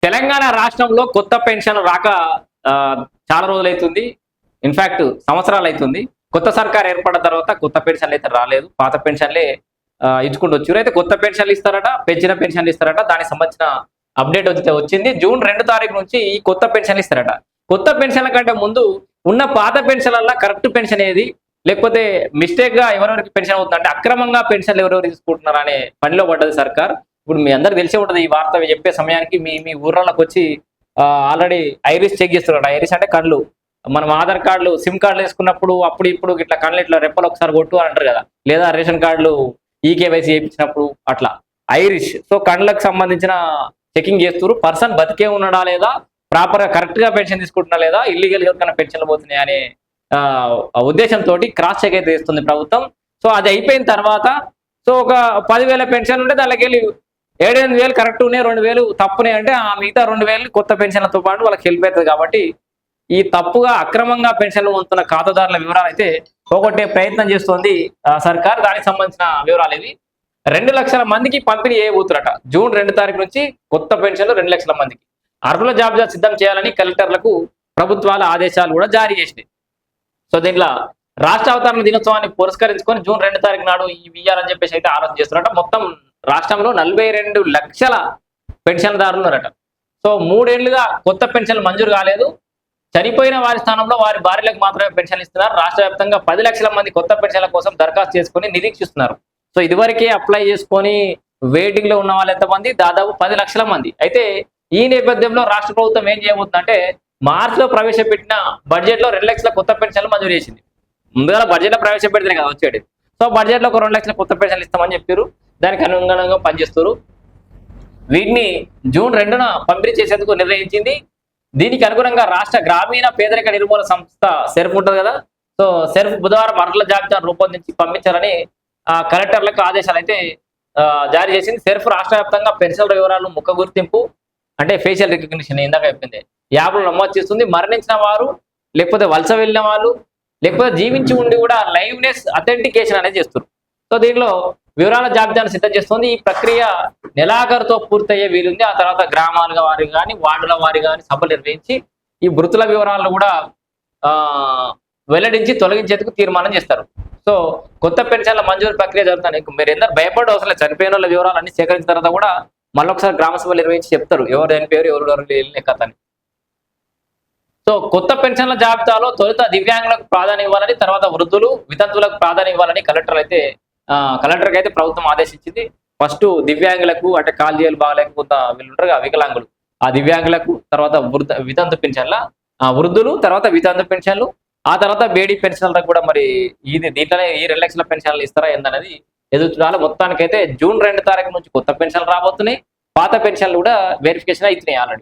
తెలంగాణ రాష్ట్రంలో కొత్త పెన్షన్ రాక చాలా రోజులైతుంది. ఇన్ఫాక్ట్ సంవత్సరాలు అవుతుంది. కొత్త సర్కార్ ఏర్పడిన తర్వాత కొత్త పెన్షన్లు అయితే రాలేదు. పాత పెన్షన్లే ఇచ్చుకుంటూ వచ్చారు. అయితే కొత్త పెన్షన్లు ఇస్తారట, పెంచిన పెన్షన్లు ఇస్తారట. దానికి సంబంధించిన అప్డేట్ వచ్చింది. జూన్ 2 తారీఖు నుంచి ఈ కొత్త పెన్షన్లు ఇస్తారట. కొత్త పెన్షన్ల కంటే ముందు ఉన్న పాత పెన్షన్ల కరెక్ట్ పెన్షన్ ఏది, లేకపోతే మిస్టేక్ గా ఎవరెవరికి పెన్షన్ అవుతుంది అంటే అక్రమంగా పెన్షన్లు ఎవరెవరు తీసుకుంటున్నారు అనే పనిలో పడ్డది సర్కార్. ఇప్పుడు మీ అందరికి తెలిసే ఉంటుంది. ఈ వార్త చెప్పే సమయానికి మీ ఊర్లలోకి వచ్చి ఆల్రెడీ ఐరిస్ చెక్ చేస్తున్నారు. ఐరిస్ అంటే కళ్ళు. మనం ఆధార్ కార్డులు, సిమ్ కార్డులు వేసుకున్నప్పుడు అప్పుడు ఇప్పుడు ఇట్లా కళ్ళు ఇట్లా రెప్పలు ఒకసారి కొట్టు అని అంటారు కదా, లేదా రేషన్ కార్డులు ఈకేవైసీ చేయించినప్పుడు అట్లా ఐరిష్. సో కళ్ళకు సంబంధించిన చెకింగ్ చేస్తున్నారు. పర్సన్ బతికే ఉన్నాడా లేదా, ప్రాపర్ గా కరెక్ట్ గా పెన్షన్ తీసుకుంటున్నా లేదా, ఇల్లీగల్ గా పెన్షన్లు పోతున్నాయి అనే ఉద్దేశంతో క్రాస్ చెక్ అయితే ఇస్తుంది ప్రభుత్వం. సో అది అయిపోయిన తర్వాత సో ఒక 10,000 పెన్షన్ ఉంటే దానికి వెళ్ళి 7,000 కరెక్ట్ ఉన్నాయి, 2,000 తప్పునే అంటే ఆ మిగతా 2,000 కొత్త పెన్షన్లతో పాటు వాళ్ళకి హెల్ప్ అవుతుంది. కాబట్టి ఈ తప్పుగా అక్రమంగా పెన్షన్లు పొందుతున్న ఖాతాదారుల వివరాలు అయితే పోగొట్టే ప్రయత్నం చేస్తోంది సర్కార్. దానికి సంబంధించిన వివరాలు ఇవి. 2 లక్షల మందికి పంపిణీ చేయబోతున్నట. జూన్ 2 తారీఖు నుంచి కొత్త పెన్షన్లు 2 లక్షల మందికి. అర్హుల జాబితా సిద్ధం చేయాలని కలెక్టర్లకు ప్రభుత్వాల ఆదేశాలు కూడా జారీ చేసింది. సో దీంట్లో రాష్ట్ర అవతరణ దినోత్సవాన్ని పురస్కరించుకొని జూన్ 2 తారీఖు నాడు ఇవ్వాలని చెప్పేసి అయితే ఆలోచన చేస్తున్నారట. మొత్తం రాష్ట్రంలో 42 లక్షల పెన్షన్దారులు ఉన్నారట. సో 3 ఏళ్లుగా కొత్త పెన్షన్లు మంజూరు కాలేదు. చనిపోయిన వారి స్థానంలో వారి భార్యలకు మాత్రమే పెన్షన్ ఇస్తున్నారు. రాష్ట్ర వ్యాప్తంగా 10 లక్షల మంది కొత్త పెన్షన్ల కోసం దరఖాస్తు చేసుకుని నిరీక్షిస్తున్నారు. సో ఇదివరకే అప్లై చేసుకొని వెయిటింగ్ లో ఉన్న వాళ్ళు ఎంతమంది, దాదాపు 10 లక్షల మంది. అయితే ఈ నేపథ్యంలో రాష్ట్ర ప్రభుత్వం ఏం చేయబోతుందంటే మార్చిలో ప్రవేశపెట్టిన బడ్జెట్ లో 2 లక్షల కొత్త పెన్షన్లు మంజూరు చేసింది. ముందుగా బడ్జెట్ లో ప్రవేశపెడితేనే కదా వచ్చేది. సో బడ్జెట్ లో ఒక 2 లక్షల కొత్త పెన్షన్లు ఇస్తామని చెప్పారు. దానికి అనుగుణంగా పనిచేస్తారు. వీటిని జూన్ 2న పంపిణీ చేసేందుకు నిర్ణయించింది. దీనికి అనుగుణంగా రాష్ట్ర గ్రామీణ పేదరిక నిర్మూలన సంస్థ సెర్ఫ్ ఉంటుంది కదా, సో సెర్ఫ్ బుధవారం అర్హుల జాబితాను రూపొందించి పంపించాలని కలెక్టర్లకు ఆదేశాలు అయితే జారీ చేసింది. సెర్ఫ్ రాష్ట్ర వ్యాప్తంగా పెన్షన్ల వివరాలను ముఖ గుర్తింపు అంటే ఫేషియల్ రికగ్నిషన్ ఇందాక చెప్పింది యాప్లో నమోదు చేస్తుంది. మరణించిన వారు, లేకపోతే వలస వెళ్ళిన వాళ్ళు, లేకపోతే జీవించి ఉండి కూడా లైవ్నెస్ అథెంటికేషన్ అనేది చేస్తారు. సో దీనిలో వివరాల జాబితాను సిద్ధం చేస్తుంది. ఈ ప్రక్రియ నెలాఖరుతో పూర్తయ్యే వీలుంది. ఆ తర్వాత గ్రామాల వారి కానీ వార్డుల వారి కానీ సభలు నిర్వహించి ఈ మృతుల వివరాలను కూడా వెల్లడించి తొలగించేందుకు తీర్మానం చేస్తారు. సో కొత్త పెన్షన్ల మంజూరు ప్రక్రియ జరుగుతుంది. మీరు ఎందరు భయపడే అవసరం లేదు. చనిపోయిన వాళ్ళ వివరాలు అన్ని సేకరించిన తర్వాత కూడా మళ్ళొకసారి గ్రామ సభలు నిర్వహించి చెప్తారు ఎవరు చనిపోయారు, ఎవరు వెళ్ళిన కథని. సో కొత్త పెన్షన్ల జాబితాలో తొలుత దివ్యాంగులకు ప్రాధాన్యం ఇవ్వాలని, తర్వాత వృద్ధులు, వితంతువులకు ప్రాధాన్యం ఇవ్వాలని కలెక్టర్కి అయితే ప్రభుత్వం ఆదేశించింది. ఫస్ట్ దివ్యాంగులకు అంటే కాలు చేయాలి బాగాలేకపోతే వీళ్ళు ఉంటారు వికలాంగులు, ఆ దివ్యాంగులకు, తర్వాత వితంతు పెన్షన్ల వృద్ధులు, తర్వాత వితంతు పెన్షన్లు, ఆ తర్వాత బేడీ పెన్షన్లకు కూడా మరి దీంట్లోనే ఈ 2 లక్షల పెన్షన్లు ఇస్తారా ఏందనేది ఎదురు చూడాలి. మొత్తానికైతే జూన్ 2 తారీఖు నుంచి కొత్త పెన్షన్లు రాబోతున్నాయి. పాత పెన్షన్లు కూడా వెరిఫికేషన్ అవుతున్నాయి ఆల్రెడీ.